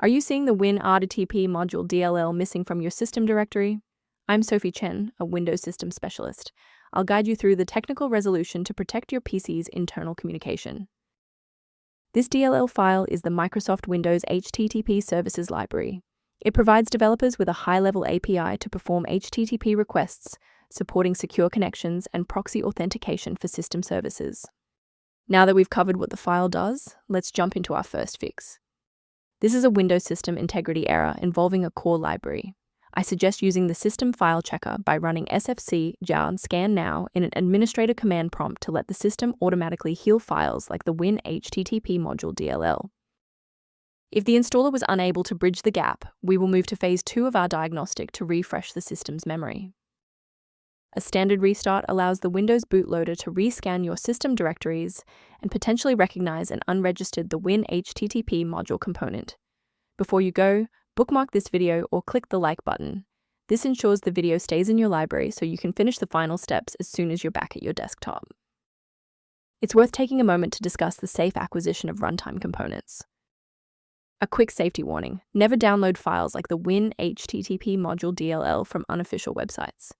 Are you seeing the Winhttp module DLL missing from your system directory? I'm Sophie Chen, a Windows System Specialist. I'll guide you through the technical resolution to protect your PC's internal communication. This DLL file is the Microsoft Windows HTTP Services Library. It provides developers with a high-level API to perform HTTP requests, supporting secure connections and proxy authentication for system services. Now that we've covered what the file does, let's jump into our first fix. This is a Windows system integrity error involving a core library. I suggest using the system file checker by running sfc scan now in an administrator command prompt to let the system automatically heal files like the Winhttp module DLL. If the installer was unable to bridge the gap, we will move to phase 2 of our diagnostic to refresh the system's memory. A standard restart allows the Windows bootloader to rescan your system directories and potentially recognize an unregistered the Winhttp module component. Before you go, bookmark this video or click the like button. This ensures the video stays in your library so you can finish the final steps as soon as you're back at your desktop. It's worth taking a moment to discuss the safe acquisition of runtime components. A quick safety warning: never download files like the Winhttp module DLL from unofficial websites.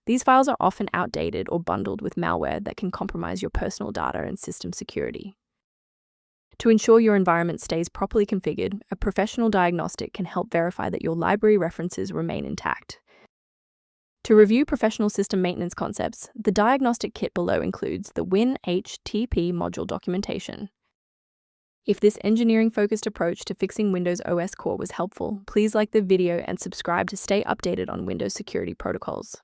These files are often outdated or bundled with malware that can compromise your personal data and system security. To ensure your environment stays properly configured, a professional diagnostic can help verify that your library references remain intact. To review professional system maintenance concepts, the diagnostic kit below includes the Winhttp module documentation. If this engineering-focused approach to fixing Windows OS core was helpful, please like the video and subscribe to stay updated on Windows security protocols.